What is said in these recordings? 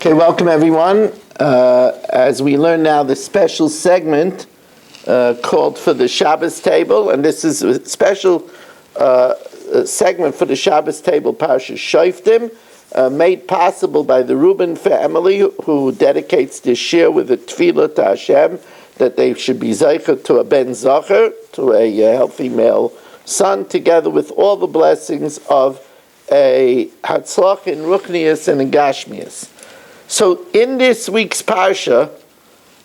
Okay, welcome everyone. As we learn now the special segment called for the Shabbos table, and this is a special segment for the Shabbos table, Parsha Shoftim, made possible by the Reuben family, who dedicates this shir with a tefillah to Hashem, that they should be zeicher to a ben zacher, to a healthy male son, together with all the blessings of a hatzlach in ruchnius and in gashmius. So in this week's parsha,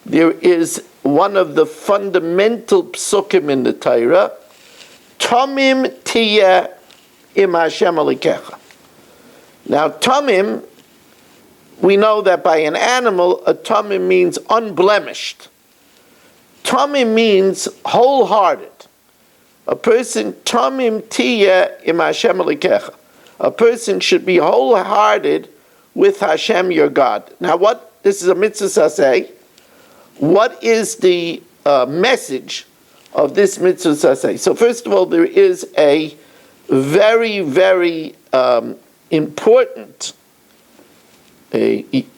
there is one of the fundamental psukim in the Torah, Tomim tiyeh im Hashem alikecha. Now tomim, we know that by an animal, a tomim means unblemished. Tomim means wholehearted. A person, tomim tiyeh im Hashem alikecha. A person should be wholehearted with Hashem your God. Now this is a mitzvah saseh. What is the message of this mitzvah saseh? So first of all, there is a very, very important, yesodistic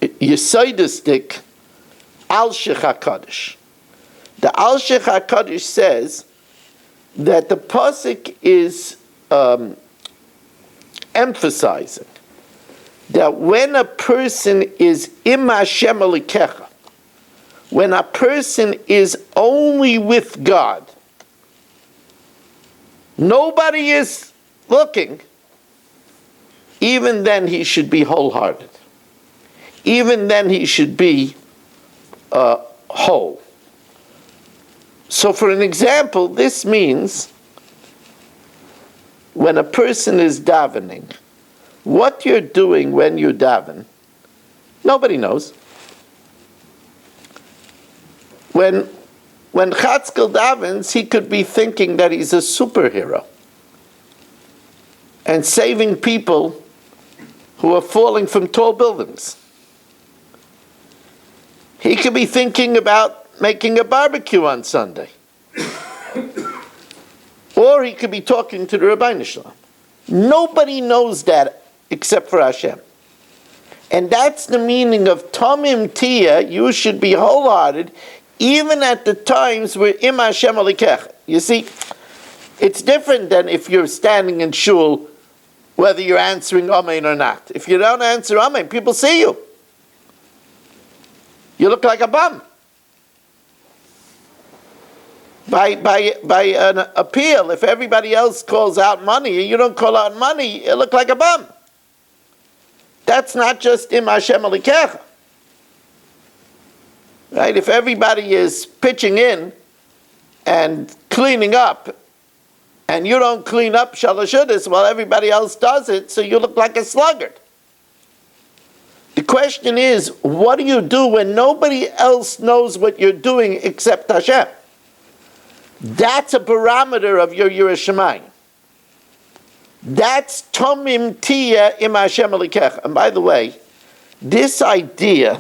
Al-Shech HaKadosh. The Al-Shech HaKadosh says that the pasuk is emphasizing that when a person is im Hashem alikecha, when a person is only with God, nobody is looking, even then he should be wholehearted. Even then he should be whole. So for an example, this means when a person is davening, what you're doing when you daven, nobody knows. When Chatzkel davens, he could be thinking that he's a superhero and saving people who are falling from tall buildings. He could be thinking about making a barbecue on Sunday. Or he could be talking to the Rabbeinu Shalom. Nobody knows that except for Hashem. And that's the meaning of Tomim Tiyeh. You should be wholehearted, even at the times where Im Hashem Alikech. You see, it's different than if you're standing in shul, whether you're answering Amen or not. If you don't answer Amen, people see you. You look like a bum. By an appeal, if everybody else calls out money and you don't call out money, you look like a bum. That's not just Im Hashem Alikecha. Right? If everybody is pitching in and cleaning up, and you don't clean up Shalashudis while everybody else does it, so you look like a sluggard. The question is, what do you do when nobody else knows what you're doing except Hashem? That's a barometer of your Yiras Shamayim. That's Tomim Tiyeh im Hashem Alikecha. And by the way, this idea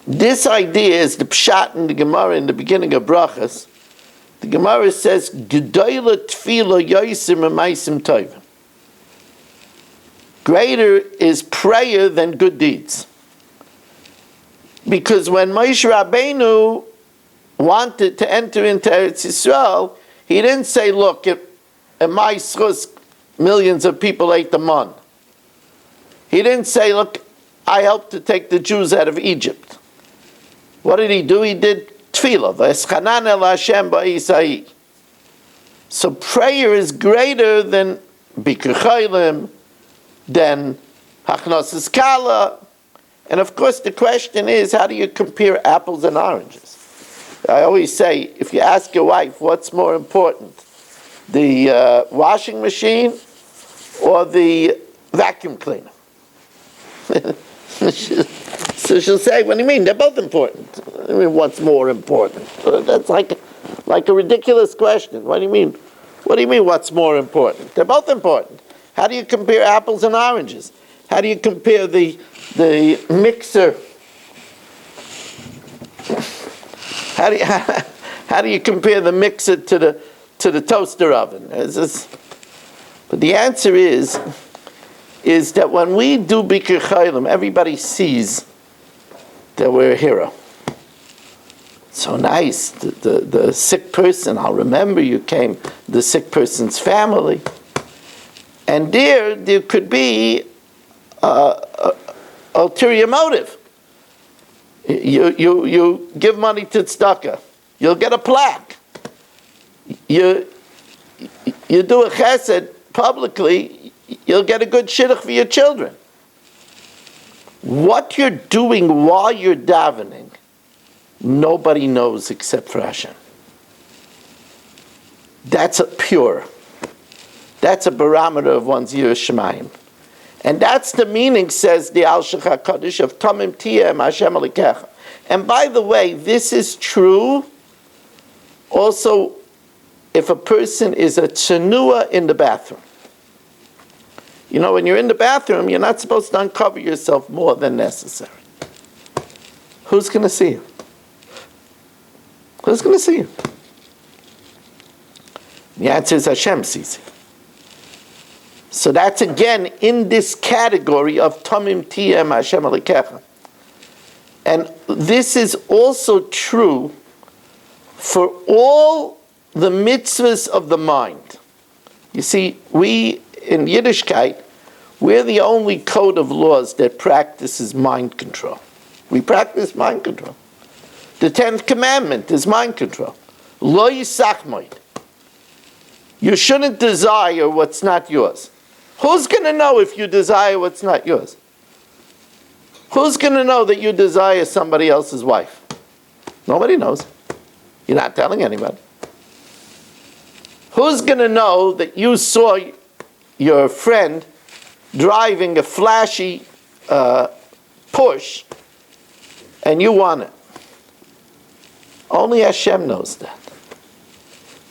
is the pshat in the Gemara in the beginning of Brachas. The Gemara says, Gedola tefillah yosim emaisim tovim. Greater is prayer than good deeds. Because when Moshe Rabbeinu wanted to enter into Eretz Yisrael, he didn't say, look, in my schus, millions of people ate the man. He didn't say, look, I helped to take the Jews out of Egypt. What did he do? He did tefillah. V'eschanan el Hashem ba'isai. So prayer is greater than Bikur Chaylim, than Hachnosas Kala. And of course the question is, how do you compare apples and oranges? I always say, if you ask your wife, what's more important? The washing machine or the vacuum cleaner? So she'll say, what do you mean? They're both important. I mean, what's more important? That's like a ridiculous question. What do you mean? What do you mean, what's more important? They're both important. How do you compare apples and oranges? How do you compare the mixer? How do you compare the mixer to the toaster oven? But the answer is is that when we do Bikkur Chaylim, everybody sees that we're a hero. So nice, the sick person, I'll remember you came, the sick person's family. And there could be ulterior motive. You give money to tzedakah, you'll get a plaque. You do a chesed publicly, you'll get a good shidduch for your children. What you're doing while you're davening, nobody knows except for Hashem. That's pure. That's a barometer of one's Yiras Shamayim. And that's the meaning, says the Al Shech HaKadosh, of Tamim Tiyeh Hashem Alikecha. And by the way, this is true also if a person is a tzenua in the bathroom. You know, when you're in the bathroom, you're not supposed to uncover yourself more than necessary. Who's going to see you? Who's going to see you? The answer is Hashem sees you. So that's again in this category of Tamim Tiyeh Hashem Alikecha. And this is also true for all the mitzvahs of the mind. You see, we in Yiddishkeit, we're the only code of laws that practices mind control. We practice mind control. The 10th commandment is mind control. Lo yisachmoid. You shouldn't desire what's not yours. Who's going to know if you desire what's not yours? Who's going to know that you desire somebody else's wife? Nobody knows. You're not telling anybody. Who's going to know that you saw your friend driving a flashy Porsche and you want it? Only Hashem knows that.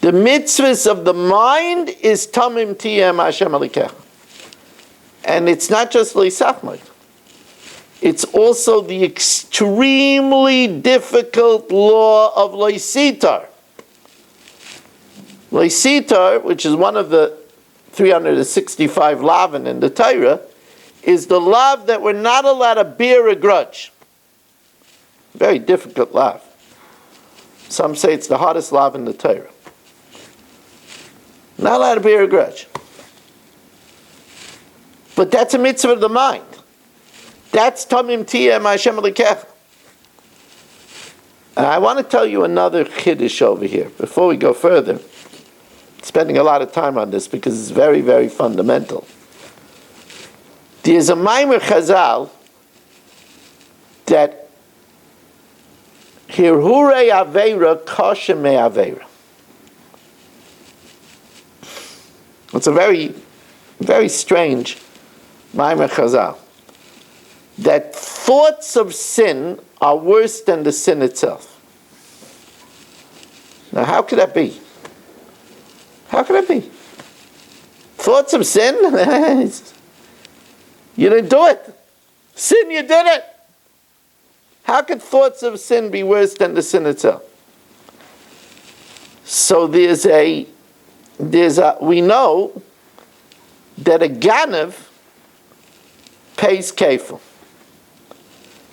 The mitzvahs of the mind is Tamim Tiyeh Hashem Alikecha. And it's not just Leisachmai. It's also the extremely difficult law of Leisitar. Leisitar, which is one of the 365 lavin in the Torah, is the lav that we're not allowed to bear a grudge. Very difficult lav. Some say it's the hardest lav in the Torah. Not allowed to bear a grudge. But that's a mitzvah of the mind. That's Tamim Tiyeh Hashem Alikecha. And I want to tell you another chiddush over here before we go further. Spending a lot of time on this because it's very, very fundamental. There's a Maimer Chazal that Hirhure Aveira Kasha Me Aveira. It's a very, very strange Maimer Chazal. That thoughts of sin are worse than the sin itself. Now, how could that be? How could that be? Thoughts of sin? You didn't do it. Sin, you did it. How could thoughts of sin be worse than the sin itself? So we know that a ganav pays kefil.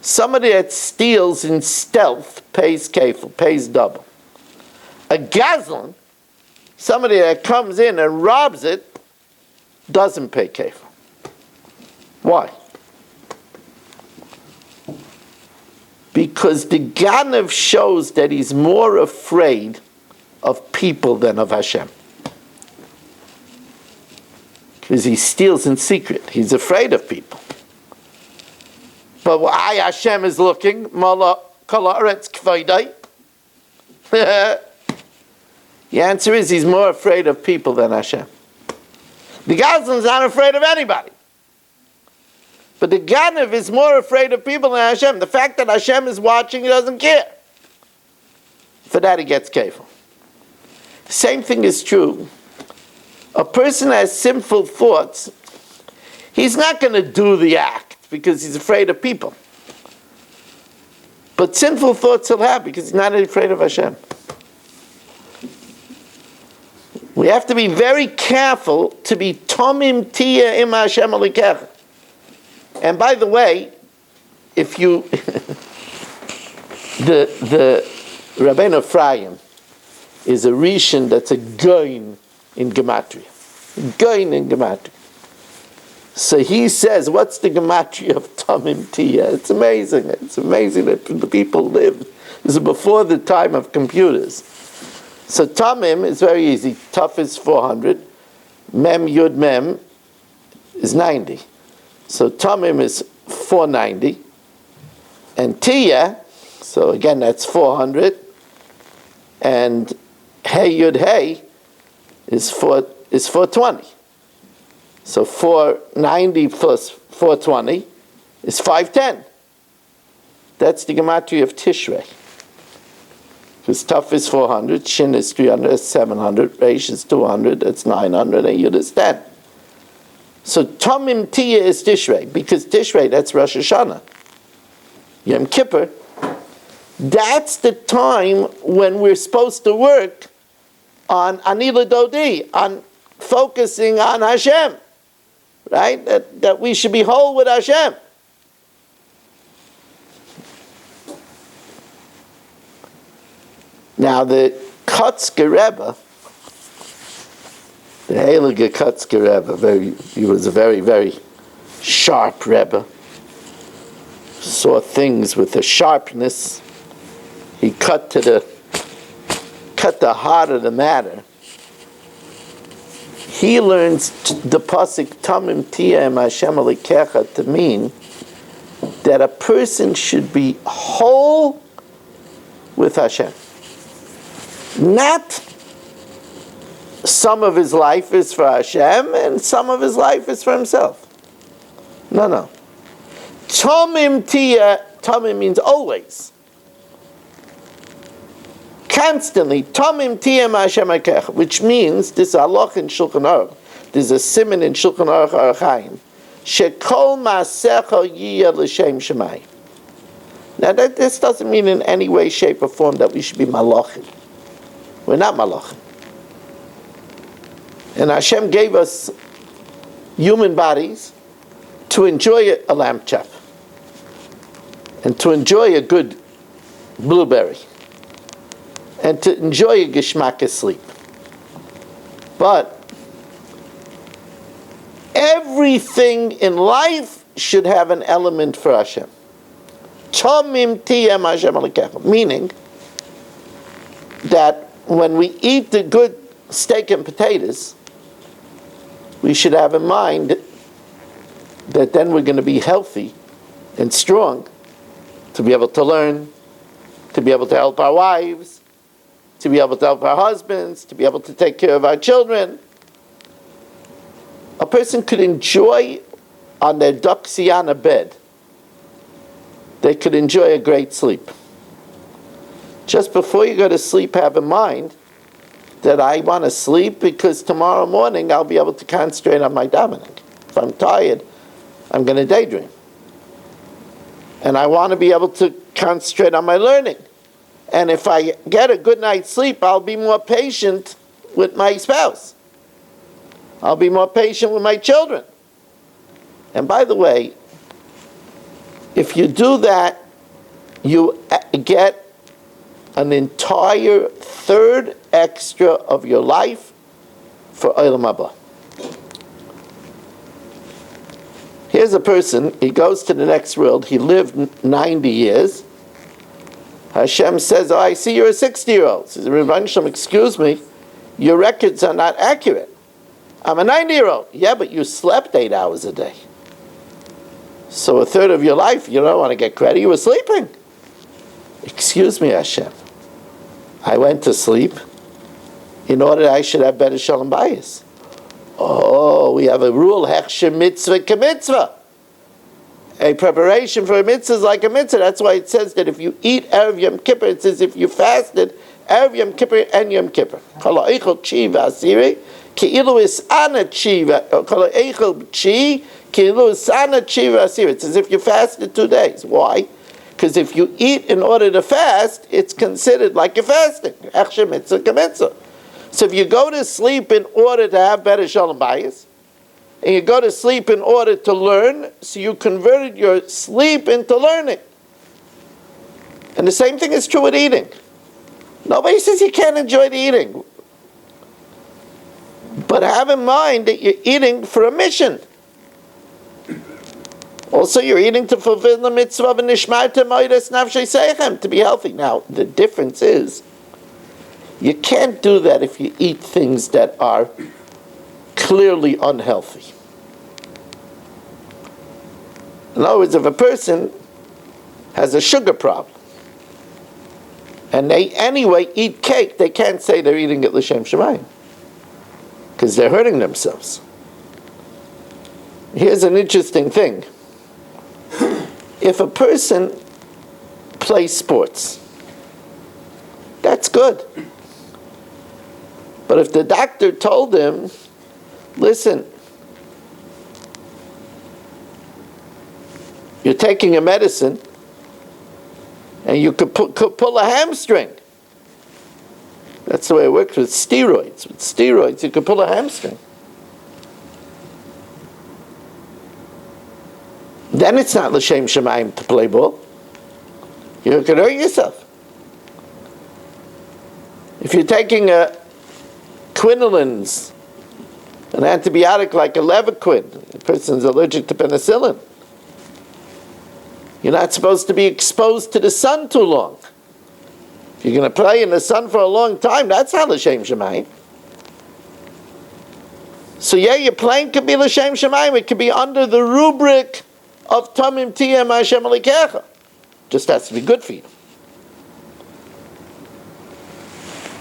Somebody that steals in stealth pays kefil, pays double. A gazlan, somebody that comes in and robs it, doesn't pay kefil. Why? Because the ganav shows that he's more afraid of people than of Hashem. Because he steals in secret. He's afraid of people. But why Hashem is looking? The answer is he's more afraid of people than Hashem. The Gazlan's not afraid of anybody. But the Ganav is more afraid of people than Hashem. The fact that Hashem is watching, he doesn't care. For that he gets kefil. Same thing is true. A person has sinful thoughts, he's not going to do the act because he's afraid of people. But sinful thoughts he'll have because he's not afraid of Hashem. We have to be very careful to be tomim tia im Hashem alikecha. And by the way, if you, the Rabbeinu Ephraim is a Rishon that's a goin in Gematria. Goin in Gematria. So he says, what's the Gematria of Tomim Tia? It's amazing. It's amazing that the people lived. This is before the time of computers. So Tomim is very easy. Tuf is 400. Mem Yud Mem is 90. So Tomim is 490. And Tia, so again that's 400. And Hey Yud Hey is 420. So 490 plus 420 is 510. That's the gematria of Tishrei. Because Tuf is 400, Shin is 300, that's 700, Reish is 200, that's 900, and Yud is 10. So Tomim Tia is Tishrei, because Tishrei, that's Rosh Hashanah. Yom Kippur, that's the time when we're supposed to work on Anila Dodi, on focusing on Hashem, right? That we should be whole with Hashem. Now the Kotzker Rebbe, the Heilige Kotzker Rebbe, he was a very, very sharp Rebbe, saw things with a sharpness. He cut the heart of the matter. He learns the pasuk Tamim Tia Em Hashem Alikecha to mean that a person should be whole with Hashem. Not some of his life is for Hashem and some of his life is for himself. No. Tamim Tia, Tamim means always. Constantly, Tamim Tia Hashem Akech, which means, this is halach in Shulchan Aruch, there's a siman in Shulchan Aruch Arachaim, Shekol Maasecha Yiyah L'Shem Shemai. Now this doesn't mean in any way, shape, or form that we should be malachim. We're not malachim. And Hashem gave us human bodies to enjoy a lamb chop and to enjoy a good blueberry and to enjoy a geschmack sleep. But everything in life should have an element for Hashem. Tomim tiyem Hashem alikecha. Meaning that when we eat the good steak and potatoes, we should have in mind that then we're going to be healthy and strong to be able to learn, to be able to help our wives, to be able to help our husbands, to be able to take care of our children. A person could enjoy on their Doxiana bed, they could enjoy a great sleep. Just before you go to sleep, have in mind that I want to sleep because tomorrow morning I'll be able to concentrate on my davening. If I'm tired, I'm going to daydream. And I want to be able to concentrate on my learning. And if I get a good night's sleep, I'll be more patient with my spouse. I'll be more patient with my children. And by the way, if you do that, you get an entire third extra of your life for Olam Haba. Here's a person, he goes to the next world, he lived 90 years. Hashem says, I see you're a 60-year-old. He says, Rebbeinu Shalom, excuse me, your records are not accurate. I'm a 90-year-old. Yeah, but you slept 8 hours a day. So a third of your life, you don't want to get credit, you were sleeping. Excuse me, Hashem. I went to sleep in order that I should have better shalom bayis. Oh, we have a rule, hechsher mitzvah k'mitzvah. A preparation for a mitzvah is like a mitzvah. That's why it says that if you eat Erev Yom Kippur, it says if you fasted Erev Yom Kippur and Yom Kippur. Kol ha'eichel tshiva asiri, ki'ilu is'ana tshiva, kol ha'eichel tshi, ki'ilu is'ana tshiva asiri. It's as if you fasted 2 days. Why? Because if you eat in order to fast, it's considered like you're fasting. Hechsher mitzvah k'mitzvah. So if you go to sleep in order to have better shalom bayis, and you go to sleep in order to learn, so you converted your sleep into learning. And the same thing is true with eating. Nobody says you can't enjoy the eating. But have in mind that you're eating for a mission. Also, you're eating to fulfill the mitzvah of nishmarta moedas nafshei seichem, to be healthy. Now, the difference is, you can't do that if you eat things that are clearly unhealthy. In other words, if a person has a sugar problem, and they anyway eat cake, they can't say they're eating it l'shem shamayim, because they're hurting themselves. Here's an interesting thing. If a person plays sports, that's good. But if the doctor told him, listen, you're taking a medicine and you could pull a hamstring. That's the way it works with steroids. With steroids, you could pull a hamstring. Then it's not l'shem shamayim to play ball. You could hurt yourself. If you're taking a quinolines, an antibiotic like a Levaquin, the person's allergic to penicillin, you're not supposed to be exposed to the sun too long. If you're going to play in the sun for a long time, that's not l'shem shamayim. So yeah, your playing could be l'shem shamayim. It could be under the rubric of tamim tiyeh Hashem alikecha. Just has to be good for you.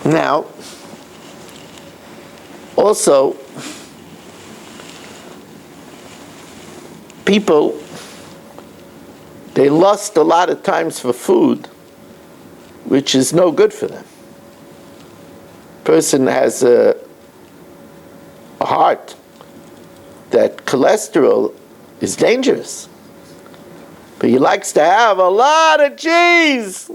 Now, also, people, they lust a lot of times for food, which is no good for them. Person has a heart that cholesterol is dangerous. But he likes to have a lot of cheese.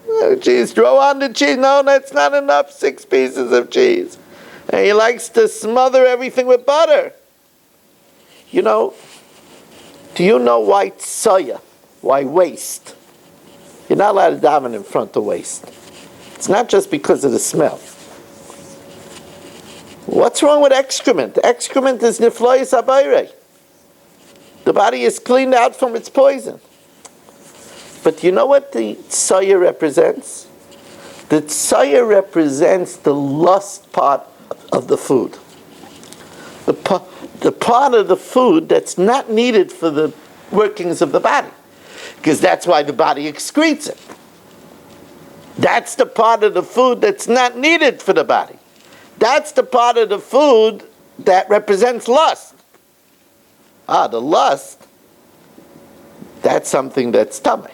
Oh, cheese, throw on the cheese. No, that's not enough, 6 pieces of cheese. And he likes to smother everything with butter. You know, do you know why tsoya? Why waste? You're not allowed to daven in front of waste. It's not just because of the smell. What's wrong with excrement? Excrement is niflois habayre. The body is cleaned out from its poison. But you know what the tsoya represents? The tsoya represents the lust part of the food. The part of the food that's not needed for the workings of the body. Because that's why the body excretes it. That's the part of the food that's not needed for the body. That's the part of the food that represents lust. The lust, that's something that's tummy.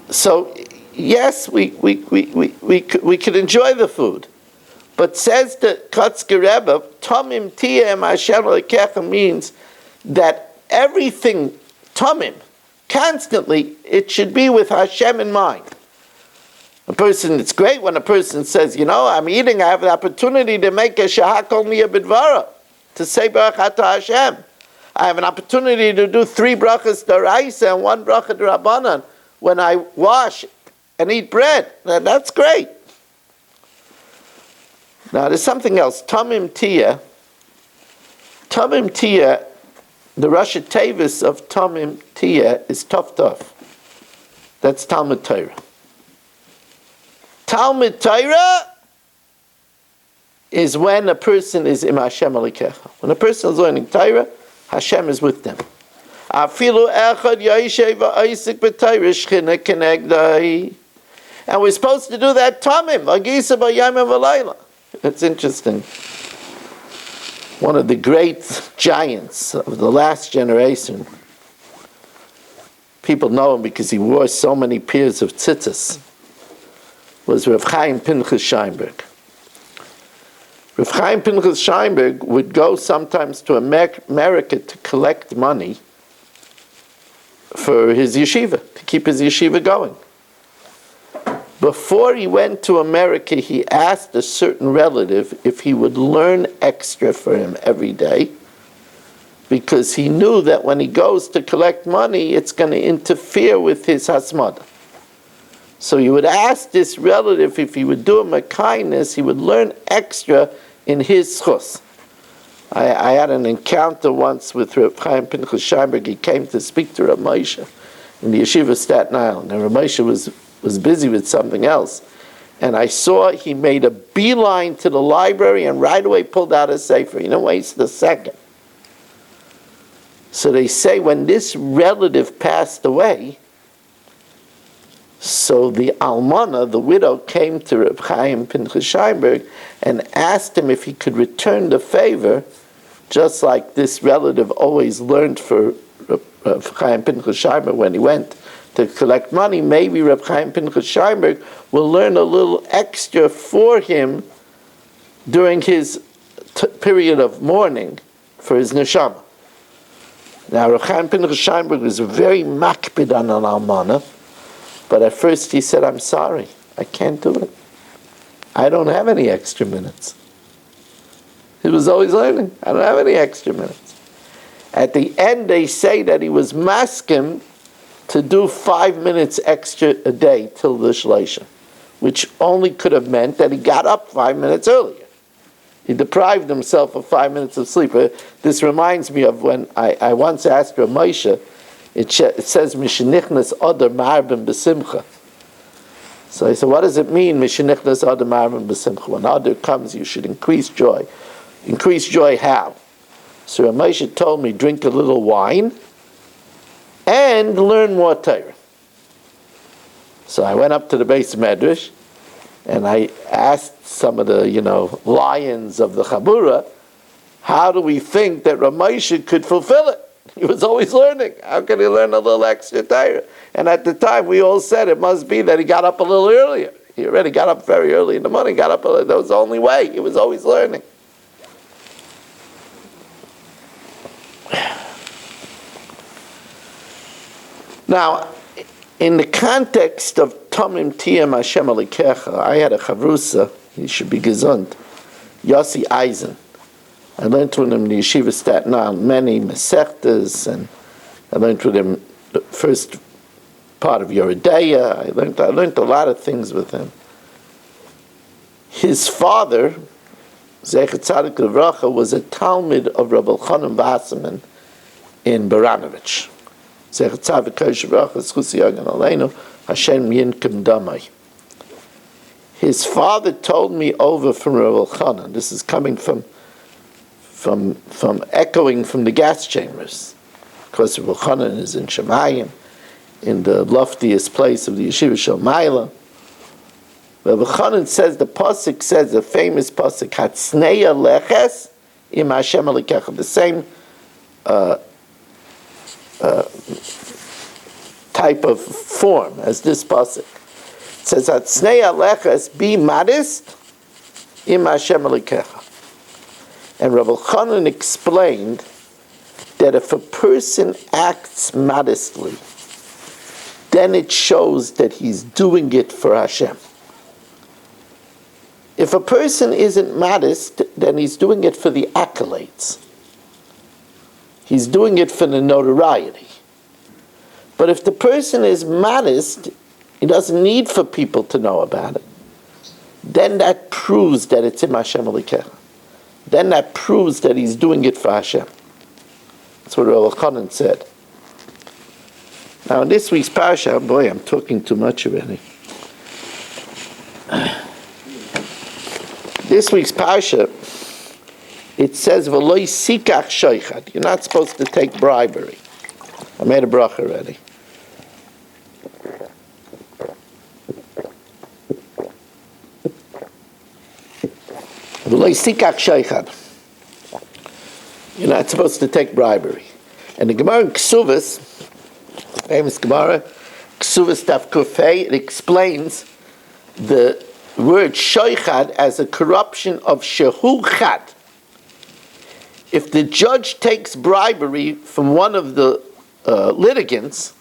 So, yes, we could enjoy the food. But says the Kotzker Rebbe, Tomim Tiyeh Hashem Elokecha means that everything, Tomim, constantly, it should be with Hashem in mind. It's great when a person says, you know, I'm eating, I have the opportunity to make a shahakol niya bidvara, to say Baruch Atah Hashem. I have an opportunity to do 3 brachas d'oraisa and 1 bracha d'Rabbanan when I wash and eat bread. That's great. Now there's something else. Tamim Tiyeh. Tamim Tiyeh, the Rosh Tevis of Tamim Tiyeh is Tov. That's Talmud Torah. Talmud Torah is when a person is im Hashem alikecha. When a person is learning Torah, Hashem is with them. Afilu echad yoshev v'osek b'Torah shchina kenegdai. And we're supposed to do that tamim, v'gisa b'yom v'layla. It's interesting. One of the great giants of the last generation, people know him because he wore so many pairs of tzitzis, was Rav Chaim Pinchas Scheinberg. Rav Chaim Pinchas Scheinberg would go sometimes to America to collect money for his yeshiva, to keep his yeshiva going. Before he went to America, he asked a certain relative if he would learn extra for him every day, because he knew that when he goes to collect money, it's going to interfere with his hasmada. So he would ask this relative if he would do him a kindness, he would learn extra in his schus. I had an encounter once with Reb Chaim Pinchas Scheinberg. He came to speak to Reb Moshe in the yeshiva of Staten Island, and Reb Moshe was busy with something else. And I saw he made a beeline to the library and right away pulled out a sefer. He didn't waste a second. So they say when this relative passed away, so the almana, the widow, came to Reb Chaim Pinchas Scheinberg and asked him if he could return the favor, just like this relative always learned for Reb Chaim Pinchas Scheinberg when he went to collect money. Maybe Reb Chaim Pinchas Scheinberg will learn a little extra for him during his period of mourning for his neshama. Now, Reb Chaim Pinchas Scheinberg was very makpid on an almana, but at first he said, "I'm sorry, I can't do it. I don't have any extra minutes." He was always learning. I don't have any extra minutes. At the end, they say that he was maskim to do 5 minutes extra a day till the shleisha, which only could have meant that he got up 5 minutes earlier. He deprived himself of 5 minutes of sleep. This reminds me of when I once asked Rav Moshe, it says, Mishenichnas Oder Marbim B'Simcha. So I said, what does it mean, Mishenichnas Oder Marbim B'Simcha? When Oder comes, you should increase joy. Increase joy how? So Rav Moshe told me, drink a little wine and learn more Torah. So I went up to the base medrash and I asked some of the, lions of the Chabura, how do we think that Rav Moshe could fulfill it? He was always learning. How can he learn a little extra Torah? And at the time, we all said it must be that he got up a little earlier. He already got up very early in the morning, got up early. That was the only way. He was always learning. Now, in the context of Tomim Tiyam Hashem Alikecha, I had a chavrusa, he should be gesund, Yossi Eisen. I learned with him in the yeshiva Staten Island many mesechtas, and I learned with him the first part of Yoredeya. I learned a lot of things with him. His father, Zecher Tzadik Levracha, was a Talmid of Rabbi Elchanan Wasserman in Baranovich. Zecher Tzadik Levracha, Zchusi Yagan Aleinu, Hashem Yinkim Damai. His father told me over from Rabbi Elchanan, this is coming from echoing from the gas chambers. Of course, Rabbi Elchanan is in Shemayim, in the loftiest place of the Yeshiva Shalmaila. Rabbi Elchanan says, the pasuk says, the famous pasuk, Hatzneya leches im Hashem alikecha, the same type of form as this pasuk. It says, Hatzneya leches, be modest im Hashem alikecha. And Rabbi Elchanan explained that if a person acts modestly, then it shows that he's doing it for Hashem. If a person isn't modest, then he's doing it for the accolades. He's doing it for the notoriety. But if the person is modest, he doesn't need for people to know about it. Then that proves that it's in Hashem Alikecha. Then that proves that he's doing it for Hashem. That's what Rabbi Elchanan said. Now in this week's parasha, boy, I'm talking too much already. This week's parasha, it says, "V'loi sikach shoichad." You're not supposed to take bribery. I made a bracha already. V'loi sikach shoichad. You're not supposed to take bribery. And the Gemara in Ksuvas, famous Gemara, Ksuvas Daf Kufay, it explains the word shoichad as a corruption of shehuchad. If the judge takes bribery from one of the litigants,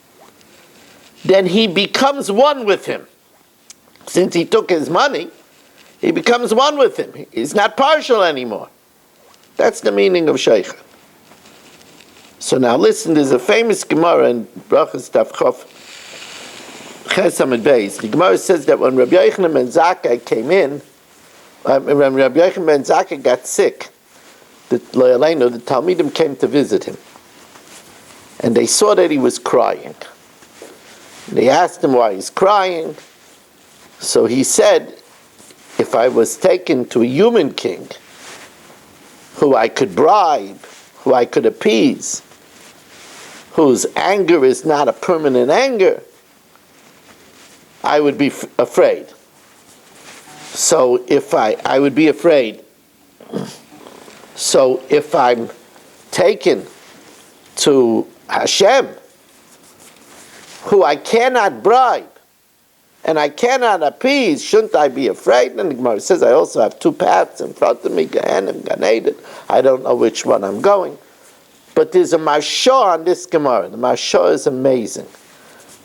then he becomes one with him. Since he took his money, he becomes one with him. He's not partial anymore. That's the meaning of Sheikhad. So now listen, there's a famous Gemara in Brachas Daf Chof Ches Amud Beis. The Gemara says that when Rabbi Yochanan ben Zakkai came in, when Rabbi Yochanan ben Zakkai got sick, the Talmidim came to visit him. And they saw that he was crying. They asked him why he's crying. So he said, if I was taken to a human king, who I could bribe, who I could appease, whose anger is not a permanent anger, I would be afraid. So if I would be afraid. So if I'm taken to Hashem, who I cannot bribe, and I cannot appease, shouldn't I be afraid? And the Gemara says, I also have two paths in front of me, Gehenna and Gan Eden. I don't know which one I'm going. But there's a Marsha on this Gemara. The Marsha is amazing.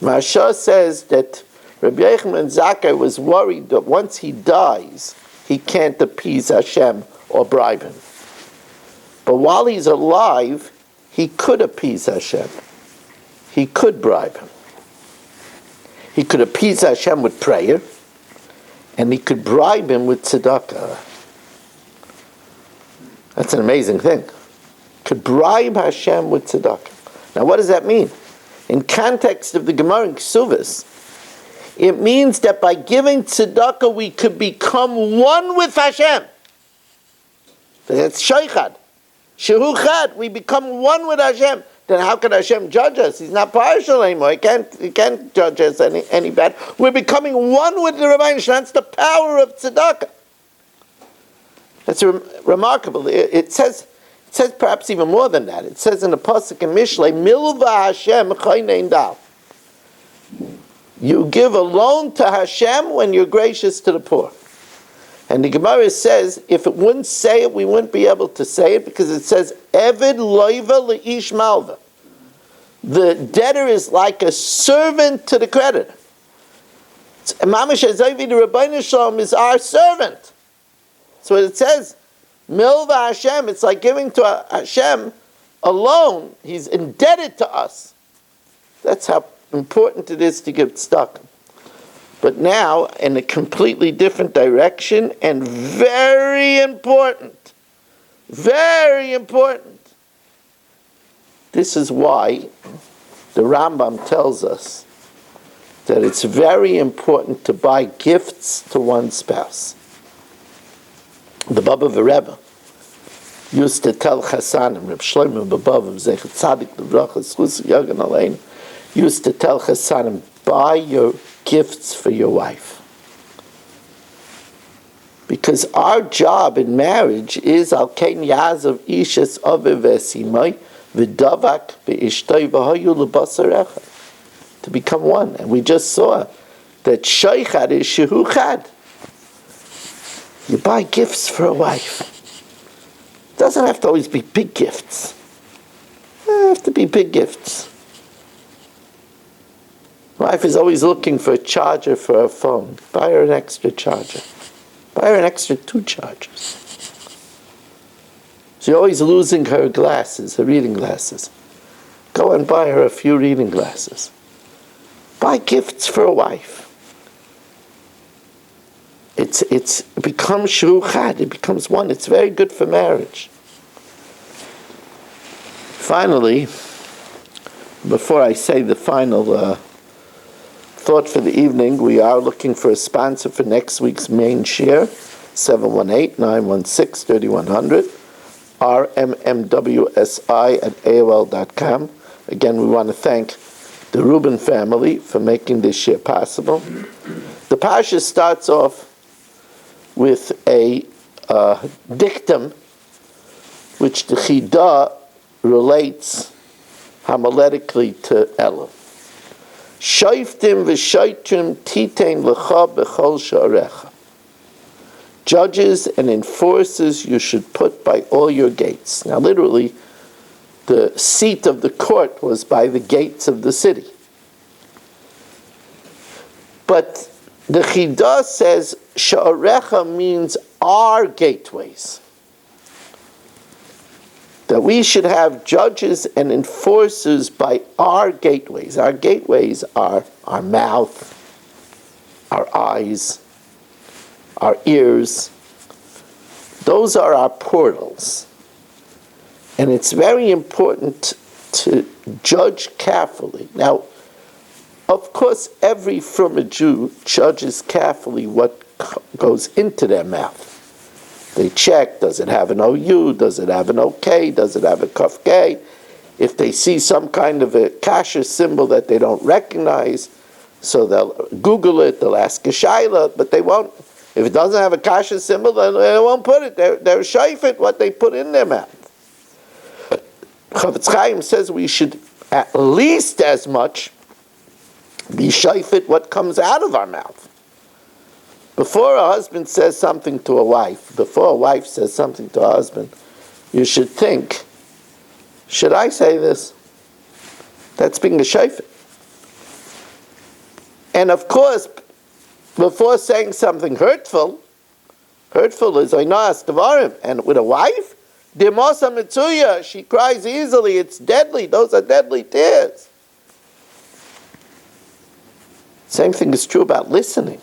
Marsha says that Rabbi Yochanan ben Zakkai was worried that once he dies, he can't appease Hashem or bribe him. But while he's alive, he could appease Hashem. He could bribe him. He could appease Hashem with prayer, and he could bribe him with tzedakah. That's an amazing thing. Could bribe Hashem with tzedakah. Now what does that mean? In context of the Gemara in Ksuvas, it means that by giving tzedakah we could become one with Hashem. That's sheikhad. Shehu chad, we become one with Hashem. Then how can Hashem judge us? He's not partial anymore. He can't judge us any bad. We're becoming one with the Rebbeinu Shalom. That's the power of tzedakah. That's remarkable. It says perhaps even more than that. It says in the pasuk in Mishlei, Milva Hashem chaynein dal. You give a loan to Hashem when you're gracious to the poor. And the Gemara says, if it wouldn't say it, we wouldn't be able to say it, because it says, Eved loiva leish malva. The debtor is like a servant to the creditor. Mamash Ezovi, the Rebbeinu Shalom, is our servant. So it says, Milva Hashem, it's like giving to Hashem a loan. He's indebted to us. That's how important it is to give tzedakah. But now, in a completely different direction, and very important. This is why the Rambam tells us that it's very important to buy gifts to one's spouse. The Baba Rebbe used to tell Chassanim, Reb Shlomo Babov, Zechat Tzadik L'Bracha, Schus Yagan Alein, used to tell Chassanim, buy your gifts for your wife. Because our job in marriage is al kein yazav ishes aviv esimai v'davak be'ishtoi v'hayu l'basarecha, to become one. And we just saw that sheikhad is shehu chad. You buy gifts for a wife. It doesn't have to always be big gifts. It have to be big gifts. Wife is always looking for a charger for her phone. Buy her an extra charger. Buy her an extra 2 chargers. She's always losing her glasses, her reading glasses. Go and buy her a few reading glasses. Buy gifts for a wife. It becomes shruchad, it becomes one. It's very good for marriage. Finally, before I say the final thought for the evening, we are looking for a sponsor for next week's main share, 718-916-3100, rmmwsi@aol.com. Again, we want to thank the Rubin family for making this share possible. The Pasha starts off with a dictum which the Chidah relates homiletically to Elul. Shoftim v'shoitrim titein l'cha b'chol sha'arecha. Judges and enforcers you should put by all your gates. Now literally, the seat of the court was by the gates of the city. But The Chidah says Sha'arecha means our gateways. That we should have judges and enforcers by our gateways. Our gateways are our mouth, our eyes, our ears. Those are our portals. And it's very important to judge carefully. Now, of course, every from Jew judges carefully what goes into their mouth. They check, does it have an OU, does it have an OK, does it have a Kaf K? If they see some kind of a kasher symbol that they don't recognize, so they'll Google it, they'll ask a shaila, but they won't. If it doesn't have a kasher symbol, then they won't put it. They're shayfet what they put in their mouth. Chavetz Chaim says we should at least as much be shayfet what comes out of our mouth. Before a husband says something to a wife, before a wife says something to a husband, you should think, should I say this? That's being a shayfet. And of course, before saying something hurtful is oinas devarim, and with a wife, Dimosa Mitsuya, she cries easily, it's deadly, those are deadly tears. Same thing is true about listening.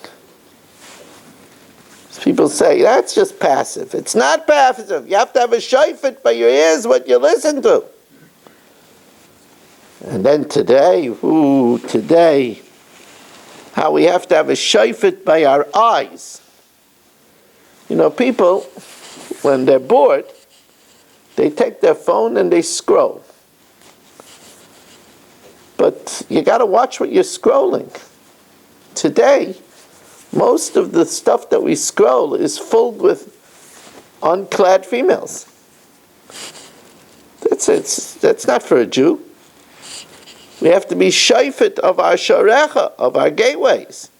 People say, that's just passive. It's not passive. You have to have a shayfet by your ears, what you listen to. And then today, how we have to have a shayfet by our eyes. You know, people, when they're bored, they take their phone and they scroll. But you got to watch what you're scrolling. Today, most of the stuff that we scroll is filled with unclad females. That's not for a Jew. We have to be shayfet of our sharecha, of our gateways.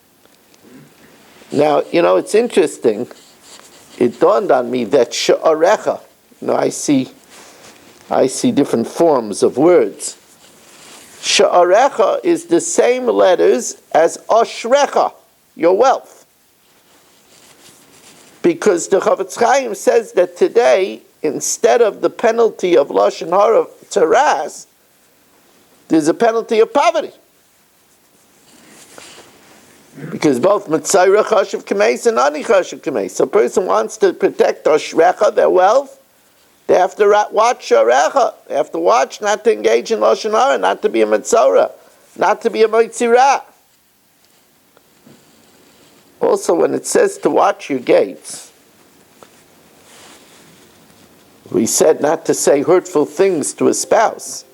Now, you know, it's interesting. It dawned on me that sha'arecha, you know, I see different forms of words. Sha'arecha is the same letters as ashrecha, your wealth. Because the Chavetz Chaim says that today, instead of the penalty of lashon hara taras, there's a penalty of poverty. Because both Mitzayra Chashav Kameis and Ani Chashav Kameis. So a person wants to protect Ashrecha, their wealth, they have to watch Sharecha. They have to watch not to engage in Lashon Hara, not to be a Mitzora, not to be a Mitzira. Also, when it says to watch your gates, we said not to say hurtful things to a spouse.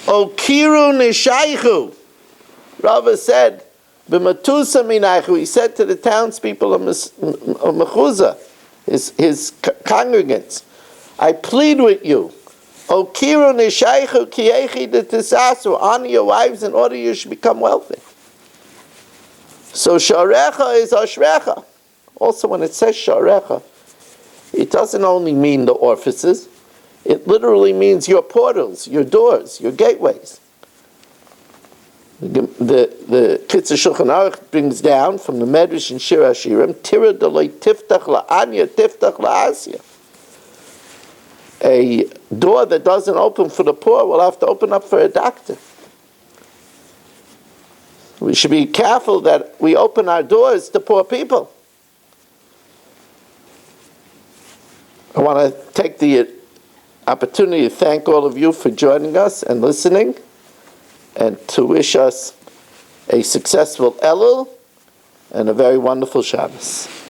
O kiru nishaychu. Rava said, b'matusa minaychu. He said to the townspeople of Mechuzah, his congregants, I plead with you. O kiru nishaychu kiyechi detisasu. Honor your wives in order you should become wealthy. So sharecha is ashrecha. Also, when it says sharecha, it doesn't only mean the orifices. It literally means your portals, your doors, your gateways. The Kitzur Shulchan Aruch brings down from the Medrash in Shir Hashirim, Tira deloi tiftach la'anya tiftach la'asya. A door that doesn't open for the poor will have to open up for a doctor. We should be careful that we open our doors to poor people. I want to take the opportunity to thank all of you for joining us and listening, and to wish us a successful Elul and a very wonderful Shabbos.